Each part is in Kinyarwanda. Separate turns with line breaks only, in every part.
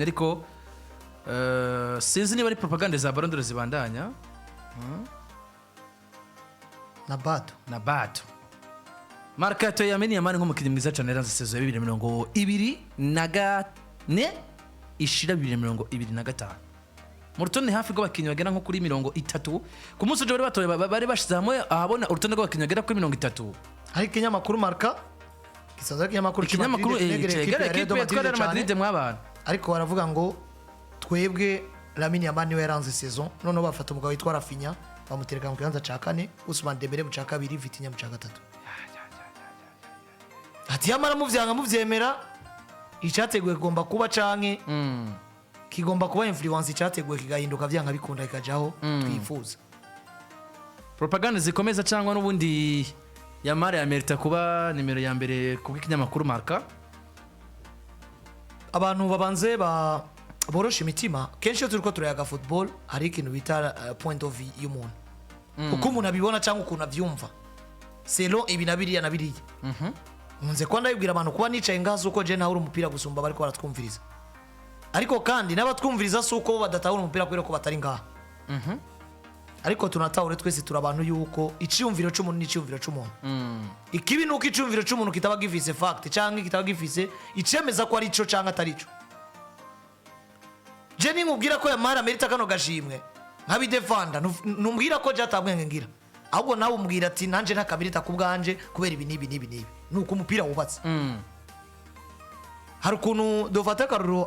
ariko sinzi niba ari propaganda za Ballon d'Or zibandanya na Bato Marca to Lamine Yamal nk'umukinnyi mwiza cyane yaranze sezo ya 2024 ishira 2025 mu rutonde hafi rw'abakinnyi bagera nko kuri 30 ku munsi uje bari bashize hamwe ahabona urutonde rw'abakinnyi bagera kuri 30
hari ikinyamakuru Marca gisaza kinyamakuru
equipe ya Real Madrid mwabana
ariko baravuga ngo twebwe Lamine Yamal niwe yaranze saison none bafata umugabo witwa Raphinha bamutereka mu kibanza ca 4 Usman Dembele mu ca 2 Vitinha mu ca 3 ati Yamal muvyanga muvyemera icyateguwe kigomba kuba canke kigomba kuba influence icyateguwe kigahinduka vyanga bikunda ikajaho twifuza
propaganda zikomeza cyangwa n'ubundi Yamal yamerita kuba nimero ya mbere ku kinyamakuru Marca
abantu babanze borosha imitima kenshi turiko turayaga football hari ikintu bita point of view y'umuntu uko umuntu abibona cyangwa ukuntu avyumva selo ibinabiriya nabiriya nze ko ndabibwira abantu kuba nicaye ngazo uko je nawe umupira gusumba bariko baratwumviriza ariko kandi n'abatwumviriza suko badatahura umupira kwero ko batari ngaha ariko tunatahure twese turabantu yuko iciyumviro cy'umuntu n'iciyumviro cy'umuntu ikibi nuko iciyumviro cy'umuntu kitaba gifise fact cyangwa kitaba gifise icemeza ko ari ico cyangwa atari ico je nimubwira ko Yamal amerita kano gashimwe nkabidefanda numbwira ko jatabwenge ngira ahubwo nawe umbwira ati nanje ntakabirita kubwanje kubera ibi nibi nuko umupira wubatse hari ukuntu dufata karuro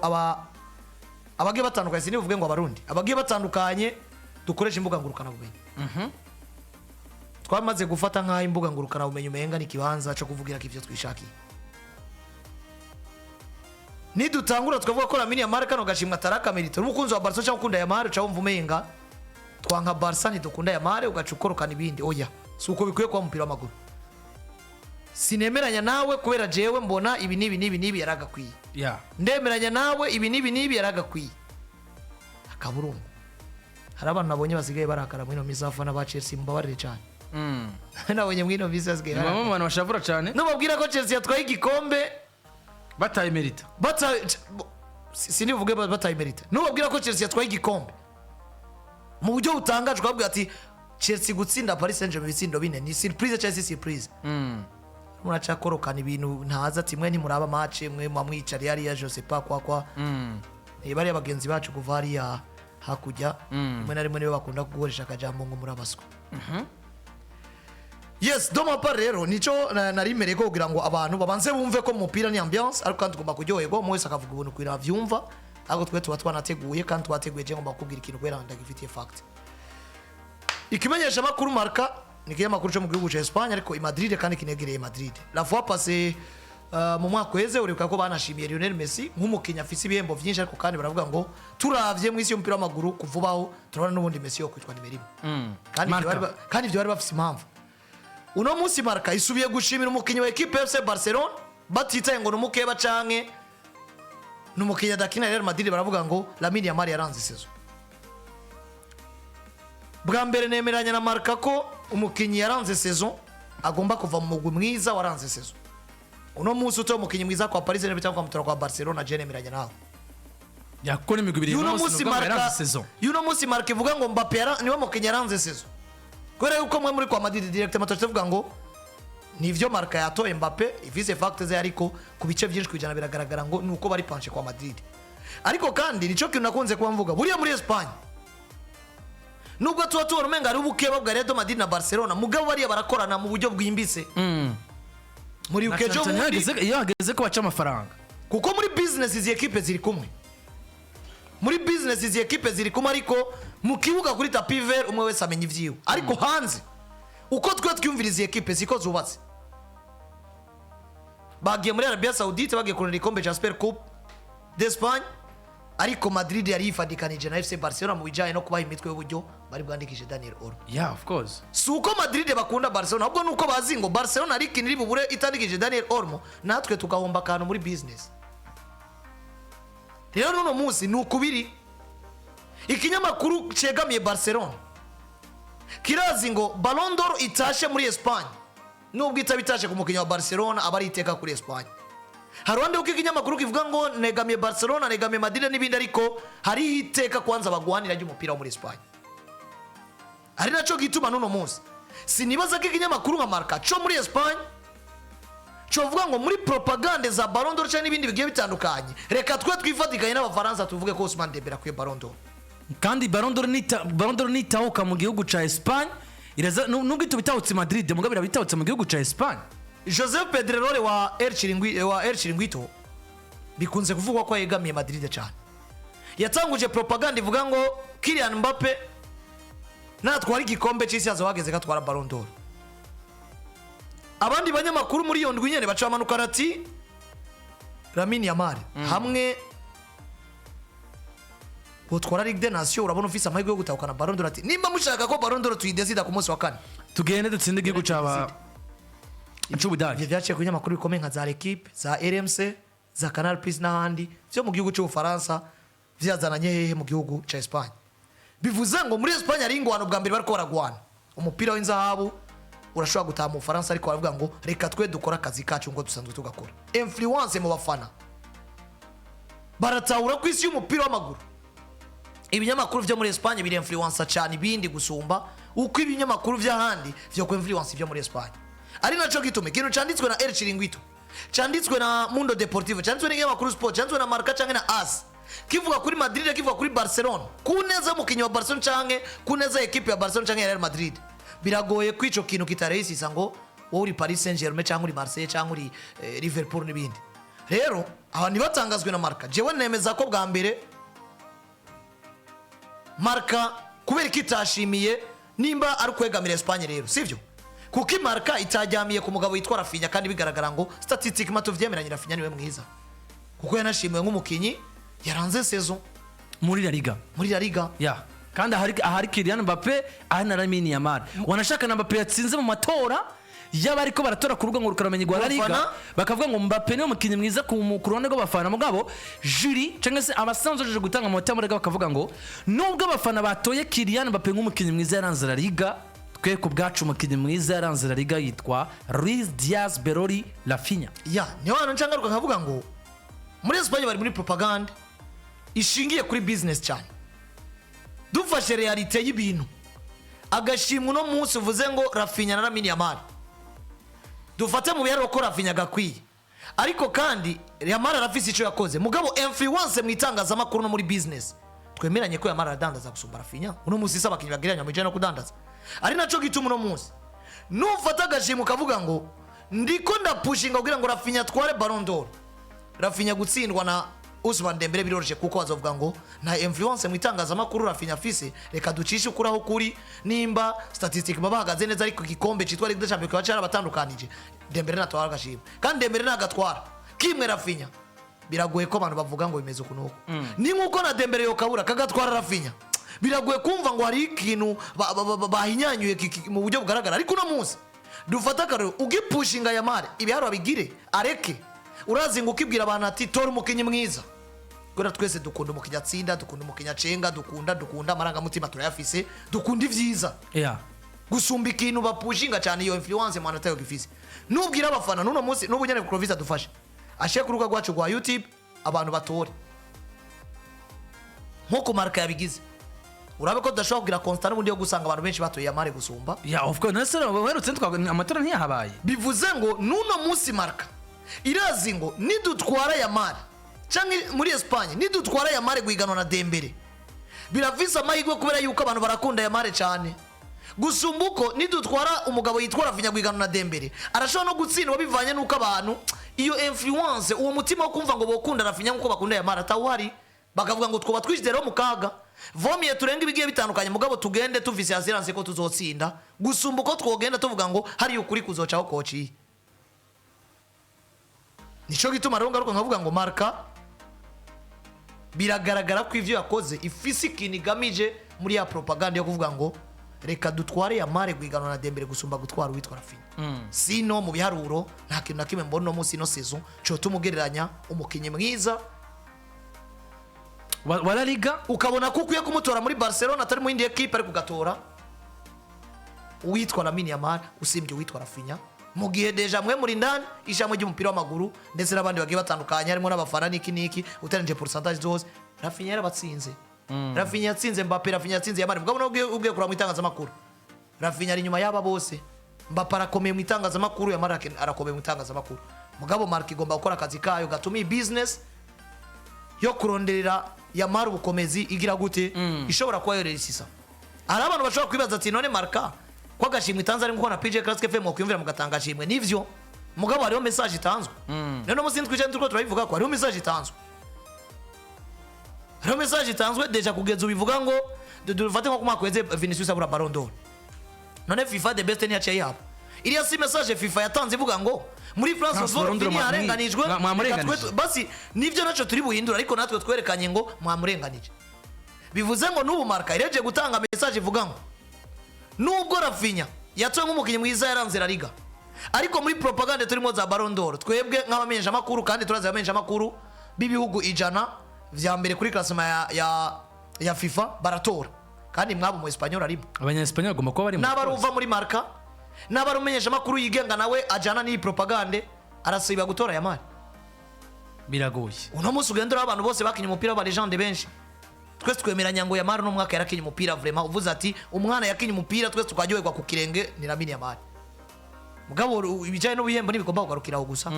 abagiye batandukanye sinivuge ngo abarundi abagiye batandukanye dukoresha imbuga ngurukana bumenyi twamaze gufata nka imbuga ngurukana bumenyi umenga ni kibanza cyo kuvugira ko ivyo twishakiye ni dutangura twavuga ko Lamine Yamal kano gashimwa taraka merito n'umukunzi wa Barca cyangwa ukunda Yamal cyangwa umva umenga twanka Barca ntidukunda Yamal ugacukorokana ibindi oya suko bikwiye kwa mupira w'amaguru sinemeranya nawe kubera jewe mbona ibi nibi yaragakwiye ndemeranya nawe ibi nibi yaragakwiye akaburungu hari abantu nabonye basigaye barakara mwino misafa na ba Chelsea mbabarire cyane nabonye mwino visa sigaye
mama mwana bashavura cyane
nubabwira ko Chelsea yatwaye igikombe
bataye merita
sinivuge bataye merita nubabwira ko Chelsea yatwaye igikombe mu buryo butangaje twabwiye ati Chelsea gutsinda Paris Saint-Germain bitsindo bine ni surprise Chelsea surprise muracakorokana ibintu ntaza ati mwe ntimuraba match mwe mwamwicari yari ya Jose pa kwa bari abagenzi bacu kuva hariya hakujya mwe na rimwe niwe bakunda kugurisha akajambo ngo murabaswa yes doma par rero nico narimereye ko kugira ngo abantu babanze bumve ko mupira ni ambiance ariko kandi tugomba kuryoherwa mwese akavuga ubuntu kwira vyumva aho twe tuba twanateguye kandi twateguye je ngomba kubwira ikintu kwera ndagifitiye fact ikimenyesha makuru Marca nikiye makuru cyo mu gihugu cya Espagne ariko i Madrid kandi kinegereye Madrid la fois passée mu mwaka weze uribuka ko banashimiye Lionel Messi nk'umukinya afise ibihembo byinshi ariko kandi baravuga ngo turavye mu isi y'umupira w'amaguru kuvubaho turabona n'ubundi Messi yo kwitwa nimero 1 kandi ibyo bari bafise impamvu uno munsi Marca isubiye gushimira umukinya wa equipe FC Barcelona batitaye ngo numukeba canke numukinya dakina Real Madrid baravuga ngo Lamine Yamal yaranze sezo bwa mbere nemeranya na Marca ko umukinyi yaranze saison agomba kuva mu mugwi mwiza waranze saison uno munsi uto umukinyi mwiza kwa Paris Saint-Germain cyangwa mutora kwa Barcelona je nemeranya nawe
yakora imigwi ibiri
yose no yaranze saison yuno munsi Marca ivuga ngo Mbappé niwe mukinyi yaranze saison kore yuko mwe muri kwa Madrid directement tuvuga ngo nivyo Marca yatoye Mbappé ivise facts ze ariko ku bice byinshi kujana biragaragara ngo nuko bari panche kwa Madrid ariko kandi nico kintu nakunze kuba mvuga buriya muri Espagne nubwo tuba tubona umenga ari ubukeba bwa Real Madrid na Barcelona mugabo bariya barakorana mu buryo bwimbise muri ukejo
iyo hageze ko baca amafaranga
kuko muri business izi equipe ziri kumwe muri business izi equipe ziri kumwe ariko mu kibuga kuri tapis vert umwe wese amenya ivyiwe ariko hanze uko twe twumviriza equipe ziko zubatse bagiye muri Arabia Saoudite bagiye kurera ikombe cha Super Coupe d'Espagne ariko Madrid yari yifadikanije na FC Barcelona mu bijanye no kubaha imitwe y'uburyo bari bwandikije Daniel Olmo
of course
suko Madrid bakunda Barcelona ahubwo nuko bazi ngo Barcelona ari kiniri bubure itandikije Daniel Olmo natwe tukahomba kantu muri business rero nuno munsi nukubiri ikinyamakuru cegamiye Barcelona kirazi ngo Ballon d'Or itashe muri Espagne nubwo itabitashe ku mukinya wa Barcelona abari iteka kuri Espagne haruhande uko ikinyamakuru kivuga ngo negamiye Barcelona negamiye Madrid n'ibindi ariko hari iteka kwanza bagwanira ry'umupira wo muri Espagne ari naco gituma nuno munsi sinibaza ko ikinyamakuru nka Marca cyo muri Espagne cyo vuga ngo muri propagande za Ballon d'Or cyane n'ibindi bigiye bitandukanye reka twe twifatikanye n'abafaransa tuvuge ko Ousmane Dembele akwiye Ballon d'Or
kandi Ballon d'Or nitahuka mu gihugu ca Espagne iraza nubwo itubitahutse Madrid mugabira bitahutse mu gihugu ca Espagne.
Joseph Pedrerole wa El Chiringuito bikunze kuvugwa ko yegamiye Madrid cyane yatanguje propaganda ivuga ngo Kylian Mbappe natwara igikombe cy'isi azawageze gatwara Ballon d'Or. Abandi banyamakuru muri iyo ndwi nyene bacamanuka ati Lamine Yamal hamwe utwara Ligue des Nations urabona ufise amahirwe yo gutahukana Ballon d'Or ati nimba mushaka ko Ballon d'Or tuyidesida ku munsi wa kane
tugende dutsinde igihugu caba Icubudage
byaciye ku nyamakuru bikomeye nka za L'Equipe za RMC za Canal Plus n'ahandi byo mu gihugu cy'Ubufaransa vyazananye hehe mu gihugu ca Espagne bivuze ngo muri Espagne ari ingwano bwa mbere bariko baragwana umupira w'inzahabu urashobora gutaha mu Bufaransa ariko baravuga ngo reka twe dukora akazi kacu ngo dusanzwe tugakora influence mu bafana baratahura ku isi y'umupira w'amaguru ibinyamakuru byo muri Espagne biri influence cyane ibindi gusumba uko ibinyamakuru by'ahandi byo ko influence byo muri Espagne ari naco gitume ikintu canditswe na El Chiringuito canditswe na Mundo Deportivo canditswe n'inyamakuru Sport canditswe na Marca canke na Hasi kivuga kuri Madrid kivuga kuri Barcelona kuneza mukinyi wa Barcelona canke kuneza equipe ya Barcelona canke ya Real Madrid biragoye kwico kintu kitarehisa ngo wowe uri Paris Saint-Germain canke uri Marseille canke uri Liverpool n'ibindi rero aba nibatangazwe na Marca jewe nemeza ko bwa mbere Marca kubera kitashimiye nimba ari kwegamira Espagne rero sivyo kuko Marca itajyamiye ku mugabo yitwa Raphinha kandi bigaragara ngo statistique mato vyemeranye Raphinha niwe mwiza kuko yanashimiwe nk'umukinyi yaranze saison
muri La Liga ya kandi ahari Kylian Mbappe ahana Lamine Yamal wanashaka na Mbappe yatsinze mu matora y'abariko baratora ku rugo ngo rukaramenye gwa La Liga bakavuga ngo Mbappe niwe mukinyi mwiza ku ruhande rw'abafana mugabo jury cyangwa se abasanzoje gutanga amanota muri bakavuga ngo nubwo abafana batoye Kylian Mbappe nk'umukinyi mwiza yaranze La Liga twe ku bwacu umukinyi mwiza yaranze La Liga yitwa Luis Diaz Berori Raphinha
ya niyo hano ncangaruka nkavuga ngo muri Espagne bari muri propaganda ishingiye kuri business cyane dufashe realite y'ibintu agashimwe no munsi uvuze ngo Raphinha na Lamine Yamal dufate mu biharo ko Raphinha gakwiye ariko kandi Yamal arafise ico yakoze mugabo influence mu itangazamakuru no muri business twemeranye ko Yamal aradandaza gusumba Raphinha uno munsi isaba kinyi bagiranya mu no kudandaza ari naco gituma uno munsi nufata agashimwe kavuga ngo ndiko ndapushinga kugira ngo Raphinha tware Ballon d'Or Raphinha gutsindwa na Ousmane Dembele biroroshye kuko bazovuga ngo na influence mu itangazamakuru Raphinha afise reka ducishe ukuraho kuri nimba statistique babahagaze neza ariko gikombe citwa Ligue des Champions kwa cyara batandukanije Dembele natwara agashimwe kandi Dembele nagatwara kimwe Raphinha biragoye ko abantu bavuga ngo bimeze kunuko ni nkuko na Dembele yokabura kagatwara Raphinha biragoye kumva ngo hari ikintu bahinyanyuye mu buryo bugaragara ariko no munsi dufata karo ugipushinga Yamal ibiharo abigire areke urazi ngo ukibwira abantu ati tora umukinyi mwiza kora twese dukunda umukinyi atsinda dukunda umukinyi acenga dukunda maranga mutima turayafise dukunda ivyiza gusumba ikintu bapushinga cyane iyo influence mwana tayo gifise nubwira abafana nuno munsi n'ubunyane Clovis adufasha ashe ku rubuga rwacu rwa YouTube abantu batore nko Marca yabigize urabe ko dashobora kugira constant n'ubundi yo gusanga abantu benshi batoye Yamal gusumba
of course nese werutse amatora ntiyahabaye
bivuze ngo nuno munsi Marca irazi ngo nidutwara Yamal canke muri Espagne nidutwara Yamal guhiganwa na Dembele biravise amahirwe kubera yuko abantu barakunda Yamal cyane gusumba uko nidutwara umugabo yitwa Raphinha guhiganwa na Dembele arashobora no gutsindwa bivanye nuko abantu iyo influence uwo mutima wo kumva ngo bokunda Raphinha nkuko bakunda Yamal atawari bakavuga ngo twoba twishidero mu kaga vomiye turenga ibigiye bitandukanye mugabo tugende tuvise assurance ko tuzotsinda gusumba uko twogenda tuvuga ngo hari ukuri kuzocaho koci nico gituma rero ngaruka nkavuga ngo Marca biragaragara ko ivyo yakoze ifisi kinigamije muri ya propaganda yo kuvuga ngo reka dutware Yamal guhiganwa na Dembele gusumba gutwara witwa Raphinha sino mu biharuro nta kintu nakimwe mbona no munsi no saison cyo tumugereranya umukinyi mwiza
wa La Liga
ukabona ko ukwiye kumutora muri Barcelona atari mu yindi equipe ari kugatora uwitwa Lamine Yamal usimbye uwitwa Raphinha mu gihe deja mwe muri ndani ishamwe ry'umupira w'amaguru ndetse n'abandi bagiye batandukanye harimo n'abafana niki utanije pourcentage zose Raphinha yarabatsinze Raphinha yatsinze Mbappe Raphinha yatsinze Yamal mugabo ubwiye kura mu itangazamakuru Raphinha ari nyuma y'aba bose Mbappe arakomeye mu itangazamakuru Yamal arakomeye mu itangazamakuru mugabo Marca igomba gukora akazi kayo gatuma business yo kuronderera Yamal ubukomezi igira gute ishobora kuba yoresisa ari abantu bashobora kwibaza ati none Marca ko agashimwe itanze ari gukora PJ Classic FM okuyumvira mugatanga ashimwe nivyo mugabo hariho message itanzwe none musinzi kwijana turiko turabivuga ko hariho message itanzwe hariho message itanzwe deja kugeza ubivuga ngo dufate nko kumakweze Vinicius abura Ballon d'Or none FIFA the best ni yaciye yabo iriya si message FIFA yatanze ivuga ngo muri France Raphinha yarenganijwe basi nivyo naco turi buhindura ariko natwe twerekanye ngo mwamurenganije bivuze ngo n'ubu Marca ireje gutanga message ivuga ngo nubwo Raphinha yatwe nk'umukinyi mwiza yaranze La Liga ariko muri propaganda turimo za Ballon d'Or twebwe nk'abamenyesha makuru kandi turaza abamenyesha makuru bibihugu ijana vya mbere kuri classement ya FIFA baratora kandi mwabo mu Espanyol arimo
abanya-Espanyol agomba kuba bari mu
n'abaruva muri Marca n'abarumenyesha makuru yigenga nawe ajana ni propaganda arasiba gutora Yamal
biragoye
uno musi ugendera abantu bose bakinye umupira ba legende benshi twese twemeranya ngo Yamal no mwaka yarakinye umupira vraiment uvuze ati umwana yakinye umupira twese tukajyoherwa ku kirenge ni Lamine Yamal mugabo ibijanye no bihembo nibigomba kugarukiraho gusa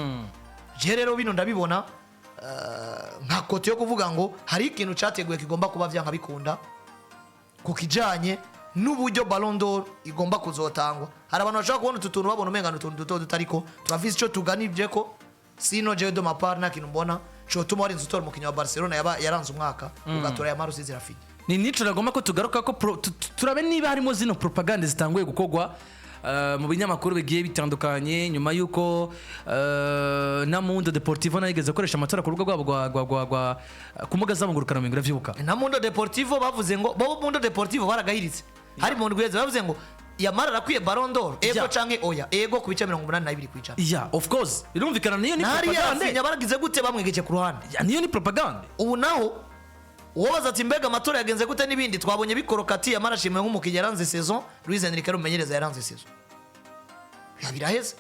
je rero bino ndabibona nka kote yo kuvuga ngo hari ikintu cyateguye kigomba kuba vyanka bikunda kukijanye n'uburyo Ballon d'Or igomba kuzotangwa hari abantu bashaka kubona tutuntu babona umengano duto dutariko turavize ico tuganivye ko sino je do maparna kintu mbona cyo tuma warinze utora umukinnyi wa Barcelona yaranze umwaka ugatora Yamal usize Raphinha
ni nico nagomba ko tugaruka ko turabe niba harimo zino propaganda zitanguye gukogwa mu binyamakuru bigiye bitandukanye nyuma yuko na Mundo Deportivo nayigeze koresha amatora ku rugo rwabo kumuga zamungurukana mu ngura vyuka
na Mundo Deportivo bavuze ngo bo Mundo Deportivo baragayiritse hari mu ndweze bavuze ngo Yamal arakwiye Ballon d'Or ego canke oya ego ku bice 82 kwijana
yeah of course birumvikana niyo ni
propaganda Raphinha baragize gute bamwegeje ku ruhande
niyo ni propaganda
ubu naho wobaza ati mbega amatora yagenze gute nibindi twabonye bikoroka ati Yamal ashimwe nk'umukinnyi yaranze saison Luis Enrique rumenyereza yaranze saison biraheze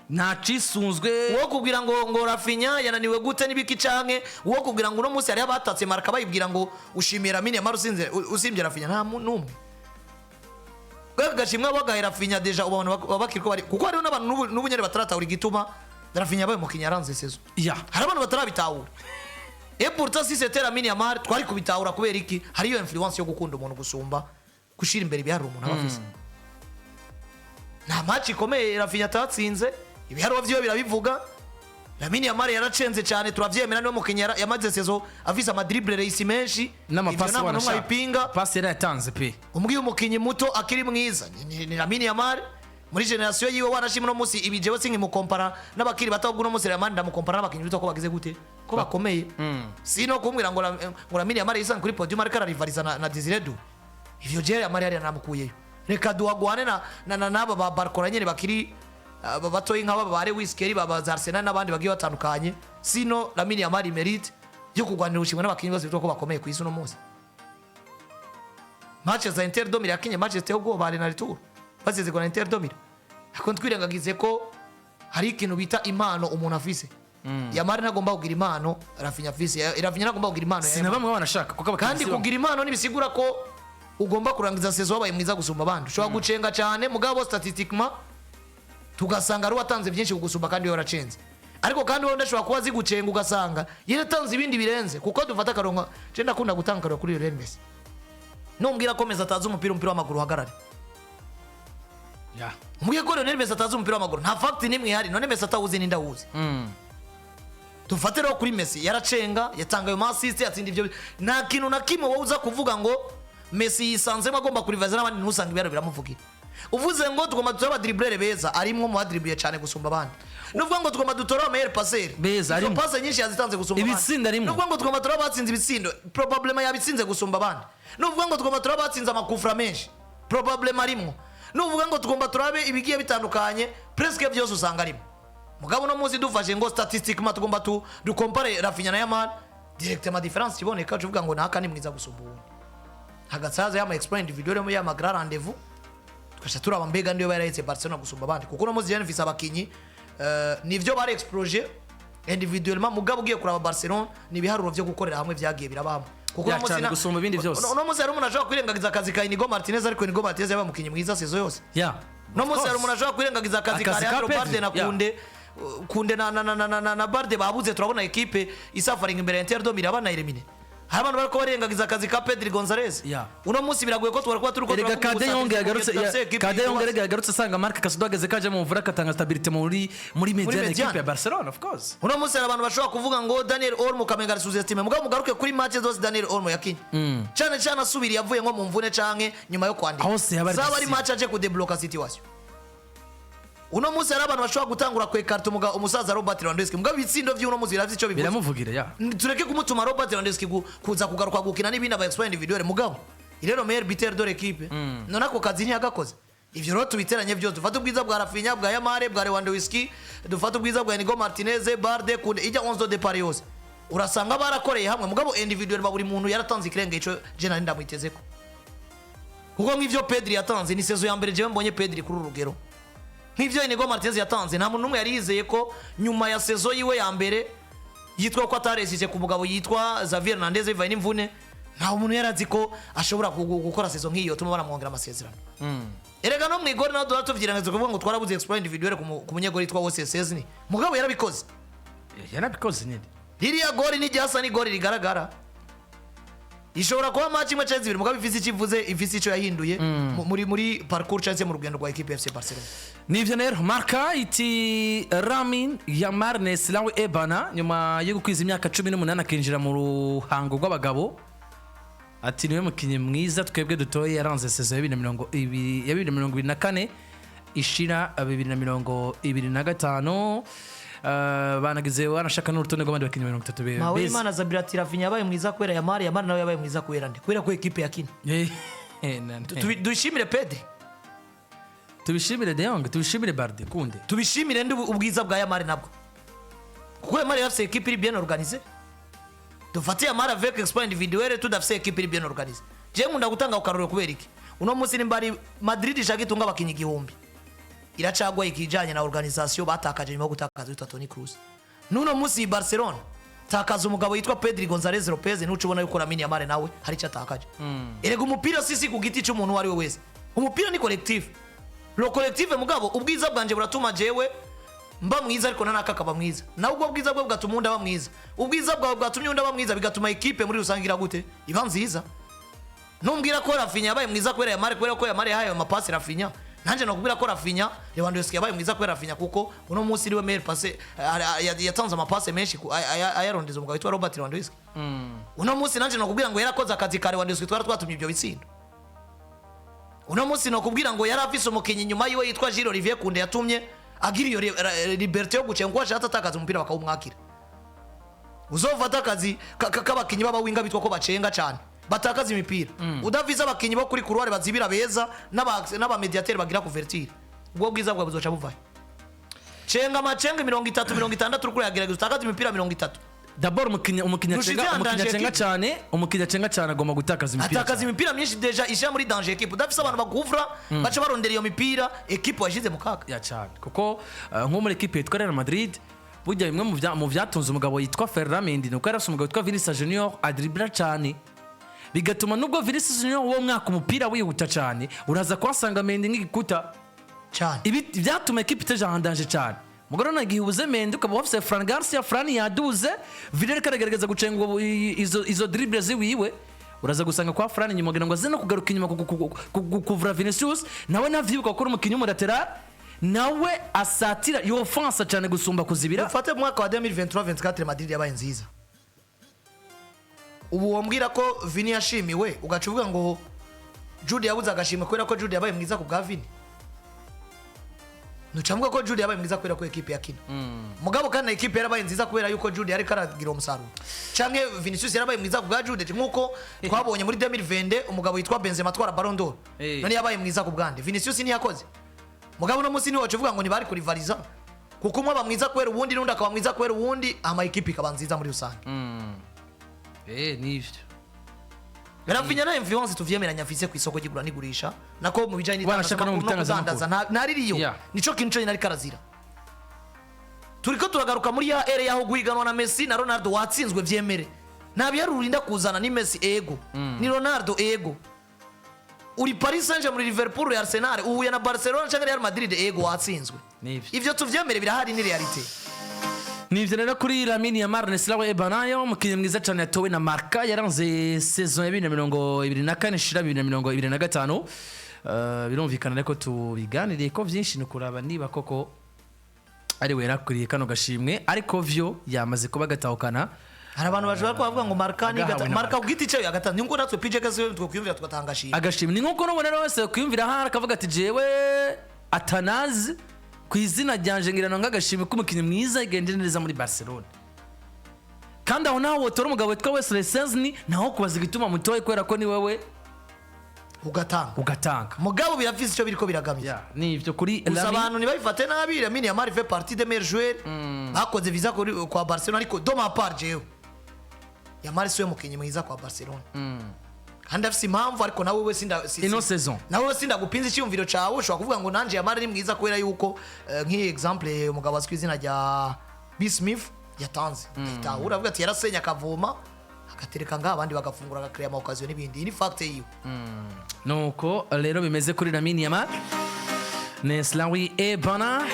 nacisunzwe
wo kubwira ngo Raphinha yananiwe gute nibiki canke wo kubwira ngo no musi yari abatatse Marca bayibwira ngo ushimira Lamine Yamal usimbye Raphinha nta numwe gashimwe bagahera Raphinha deja ubona babakiriko bari kuko hariho n'abantu n'ubunyere bataratahura igituma Raphinha yabaye umukinnyi yaranze saison hari abantu batarabitahura et pourtant si c'était Lamine Yamal twari kubitahura kubera iki hari iyo influence yo gukunda umuntu gusumba gushira imbere ibiharuro umuntu abafise nta match ikomeye Raphinha atatsinze ibiharuro vyo birabivuga Lamine Yamal yaracenze cyane turavyemera niwe mukinnyi yamaze saison afise amadribble reisi menshi
n'amapasi wanashaka pasi yari yatanze pe
umubwiye umukinnyi muto akiri mwiza ni Lamine Yamal muri generation yiwe wanashimwe no musi ibijewe singi mukompara n'abakiri batagwa no musi Yamal ndamukompara n'abakinnyi bito ko bagize gute ko bakomeye sino kumbwira ngo Lamine Yamal yisanzwe kuri podium ariko arivaliza na Desire Du ivyo je Yamal yari namukuyeyo reka duagwane na naba ba Barcola nyene bakiri batoyi nk'aba bare Whiskey baba za Arsenal n'abandi bagiye batandukanye sino Lamine Yamal mérite yo kugwanira ushimwe n'abakinnyi bose bito ko bakomeye ku isi no musi match za Inter do Milan yakinye match ziteye ubwoba bari na retour baseze kwa Inter do Milan ako twirengagize ko hari ikintu bita impano umuntu afise Yamal ntagomba kugira impano Raphinha afise Raphinha ntagomba kugira impano
sinabamwe banashaka kuko
kandi kugira impano nibisigura ko ugomba kurangiza saison wabaye mwiza gusumba abandi ushobora gucenga cyane mugabo statistiquement tugasanga ari watanze byinshi kugusumba kandi yoracenze ariko kandi wowe ndashobora kuba zigucenga ugasanga yaratanze ibindi birenze kuko dufata karonka je ndakunda gutanga karo kuri Lionel Messi numbwira komeza atazi umupira w'amaguru hagarare umbwiye ko Lionel Messi atazi umupira w'amaguru nta fact nimwe ihari none Messi atawuzi ninda wuzi dufate rero kuri Messi yaracenga yatanga ayo assist yatsinda ivyo nta kintu na kimwe wowe uza kuvuga ngo Messi yisanzemo agomba kurivaza n'abandi ntusanga ibiro biramuvugira uvuze ngo tugomba dutora dribblere beza arimwe mu dribble cyane gusumba abandi nuvuga ngo tugomba dutora meilleur passer
beza arimo
passe nyinshi yazitanze gusumba abandi
ibitsinda rimwe
nuvuga ngo tugomba dutora batsinze ibitsindo probablement yabitsinze gusumba abandi nuvuga ngo tugomba dutora batsinze amakufra menshi probablement arimo nuvuga ngo tugomba turabe ibigiye bitandukanye presque byose usanga arimo mugabo no muzi dufashe ngo statistiquement tugomba du compare Raphinha na Yamal directement difference kiboneka uvuga ngo naka ni mwiza gusumba ubundi hagatsaza yama explain individuel mu yama grand rendez-vous tugasha turaba mbega ndiyo yarahetse Barcelona gusumba abandi kuko no muzi Janvier abakinyi nivyo bari explorer individuellement mugabo ugiye kuraba Barcelona ni biharuro byo gukorera hamwe byagiye birabamo kuko no muzi
gusumba ibindi byose
no muzi ari umuntu ashaka kwirengagiza akazi ka Inigo Martinez ariko Inigo Martinez yaba mukinyi mwiza sezo yose no muzi ari umuntu ashaka kwirengagiza akazi ka Leandro Barde na Kunde na Barde babuze turabona equipe isafaringa imbere ya Inter do mirabana Lamine hari abantu bariko barengagiza akazi ka Pedri Gonzalez uno munsi biragoye ko twari kwa turiko
Kade yongerega yagarutse asanga Marca kasudageze kaje mu mvura katanga stability muri mediane equipe ya Barcelona of course
uno munsi abantu bashobora kuvuga ngo Daniel Olmo kamenga sous-estime mugabo mugaruke kuri match zose Daniel Olmo yakinye cyane asubiri yavuye nko mu mvune canke nyuma yo kwandika zaba ari match aje ku deblock situation uno munsi hari abantu bashobora gutangura kwe carte umusaza Robert Lewandowski mugabo bitsindo vy'uno munsi biravye ico bivuze
biramuvugira
tureke kumutuma Robert Lewandowski kuza kugaruka gukina n'ibindi aba exploit individuel mugabo irero meilleur buteur de l'équipe none ako kazi ntiyagakoze ivyo rero tubiteranye byose dufata ubwiza bwa Raphinha bwa Yamal bwa Lewandowski dufata ubwiza bwa Inigo Martinez Barde Kunde ijya 11 de Paris urasanga barakoreye hamwe mugabo individuel ba buri muntu yaratanze ikirenge ico je nari ndamwitezeko kuko nk'ivyo Pedri yatanze ni saison ya mbere je mbonye Pedri kuri urugero nk'ivyo Inigo Martinez yatanze nta muntu numwe yari yizeye ko nyuma ya saison yiwe ya mbere yitwa ko ataresije ku mugabo yitwa Xavier Hernandez bivaye n'imvune nta umuntu yarazi ko ashobora gukora saison nk'iyo tuma baramwongera amasezerano erega no mwigore naho dora tuvyirangiza kuvuga ngo twarabuze exploit individuel ku munyegori yitwa OSSS ni mugabo yarabikoze
nyine
ririya gori ni ryasa ni gori rigaragara ishobora kuba match imwe cyangwa ibiri mugabo ifisi kivuze ifisi ico yahinduye muri parcours cyangwa mu rugendo rwa equipe FC Barcelona
nivyo rero Marca iti Lamine Yamal Neslawe Ebana nyuma yo gukwiza imyaka 18 akinjira mu ruhango rw'abagabo ati niwe mukinyi mwiza twebwe dutoye yaranze saison ya 2024 ishira 2025 banagize wanashaka n'urutonde rw'abandi bakinyi 30
mawe Imana Zabirati Raphinha yabaye mwiza kwera Yamal nawe yabaye mwiza kwera ndi kwera ko equipe yakina dushimire Pedri
tubishimire De Jong tubishimire Barde Kunde
tubishimire ndi ubwiza bwa Yamal nabwo kuko Yamal yafise equipe iri bien organisée dufate Yamal avec exploit individuel tudafise equipe iri bien organisée je nkunda gutanga ukaroro kubera iki uno munsi nimbari Madrid ishagitunga abakinyi igihumbi iracagwa ikijanye na organisation batakaje nyuma gutakaza witwa Toni Kroos nuno munsi Barcelona takaza umugabo yitwa Pedri Gonzalez Lopez n'ucubona yuko Lamine Yamal nawe hari cyatakaje erega umupira sisi ku giti cy'umuntu wari we wese umupira ni collective lo collective mugabo ubwiza bwanje buratuma jewe mba mwiza ariko nanakakaba mwiza nawe ubwo bwiza bwe bwatuma undi aba mwiza ubwiza bwawe bwatumye undi aba mwiza bigatuma equipe muri rusangira gute iba nziza numbwira ko Raphinha yabaye mwiza kwera Yamal kwera ko Yamal yahaye amapasi Raphinha nanje nakubwira ko Raphinha Lewandowski yabaye mwiza kwera Raphinha kuko uno munsi niwe meilleur passe yatanze amapasi menshi ayarondeza umugabo witwa Robert Lewandowski uno munsi nanje nakubwira ngo yarakoze akazi ka Lewandowski twatumye ibyo bitsindo uno munsi nakubwira ngo yari afise umukinyi nyuma yiwe yitwa Gilles Olivier Kunde yatumye agira iyo liberté yo gucenga washatse atakaza umupira bakawumwakira uzofata akazi k'abakinyi b'abawinga bitwa ko bacenga cyane batakaza imipira udaviza abakinyi bo kuri couloir bazibira beza n'aba mediateur bagira couverture ubwo bwiza bwa buzoca buvaye cenga macenga 30 rukuru yagerageza utakaza imipira 30
d'abord umukinya cenga cyane agomba gutakaza imipira
atakaza imipira myinshi deja isha muri danger equipe udafise abantu baguvura baca barondera iyo mipira equipe washize mu kaga
ya cyane kuko nko muri equipe yitwa Real Madrid burya bimwe mu byatunze umugabo yitwa Ferramendi nuko yarafise umugabo yitwa Vinicius Junior adribla cyane bigatuma nubwo Vinicius Junior wo mwaka umupira wihuta cyane uraza kwasanga Mendy nk'igikuta
cyane
ibi byatuma equipe iteja handanje cyane mugoro nagiye ubuze Mendy ukaba wafise Fran Garcia Fran yaduze Villar karagerageza gucenga izo dribble ziwiwe uraza gusanga kwa Fran nyuma ngo aze no kugaruka inyuma kuvura Vinicius nawe navyibuka ko umukinyi mu lateral nawe asatira yo offense cyane gusumba kuzibira
ufate mu mwaka wa 2023-24 Madrid yabaye nziza ubu wombwira ko Vini yashimiwe ugaca uvuga ngo Jude yabuze agashimwe kubera ko Jude yabaye mwiza ku bwa Vini nucambwa ko Jude yabaye mwiza kubera ko equipe yakina mugabo kandi equipe yarabaye nziza kubera yuko Jude yari karagira umusaruro canke Vinicius yarabaye mwiza ku bwa Jude nkuko twabonye muri 2020 umugabo yitwa Benzema twara Ballon d'Or none yabaye mwiza ku bwande Vinicius ni yakoze mugabo no musi ni wacu uvuga ngo ni bari kurivaliza kuko umwe bamwiza kubera uwundi n'undi akaba mwiza kubera uwundi ama equipe ikaba nziza muri rusange
nivyo
Raphinha na influence tuvyemeranya afise ku isoko ry'igura n'igurisha nako mu bijanye
n'itangazamakuru
naririyo nico kintu cyo nari karazira turiko turagaruka muri ya ere yaho guhiganwa na Messi na Ronaldo watsinzwe vyemere nabiyarurinda kuzana ni Messi ego ni Ronaldo ego uri Paris Saint-Germain muri Liverpool ya Arsenal uhuye na Barcelona cyangwa Real Madrid ego watsinzwe ivyo tuvyemere birahari ni reality
nivyo rero kuri Lamine Yamal Neslawe Ebanayo umukinnyi mwiza cyane yatowe na Marca yaranze saison ya 2024-2025 birumvikana reko tubiganiriye ko vyinshi nukuraba niba koko ari wera kuri kano gashimwe ariko vyo yamaze kuba gatahukana
hari abantu bashobora kuvuga ngo Marca ugiti cyo yagatanga ningo natwe PJ kaze twakuyumvira tugatanga
agashimwe ni nkuko nubona rero wese kuyumvira hari akavuga ati jewe Atanazi ku izina ryanje ngirana ngagashimwe k'umukinnyi mwiza igendere neza muri Barcelona kandi aho naho wotora umugabo witwa Wesley Sesni naho kubaza igituma mutoye kwera ko ni wewe ugatanga
mugabo birafise icyo biriko biragamye
nivyo kuri
abantu nibabifate nabi Lamine Yamal fait partie des meilleurs joueurs bakoze visa kwa Barcelona ariko do ma part jewe Yamal siwe mukinnyi mwiza kwa Barcelona kandi afise impamvu ariko nawe we
ino saison
nawe sinda gupinza icyumviro cawe ushobora kuvuga ngo nanje Yamal ari mwiza kubera yuko nk'example umugabo azwi izina rya B Smith yatanze uravuga ati yarasenya akavoma agatereka ngaha abandi bagafungura agakreya ama occasion n'ibindi ni fact yiwe
nuko rero bimeze kuri Lamine Yamal Neslawi Ebana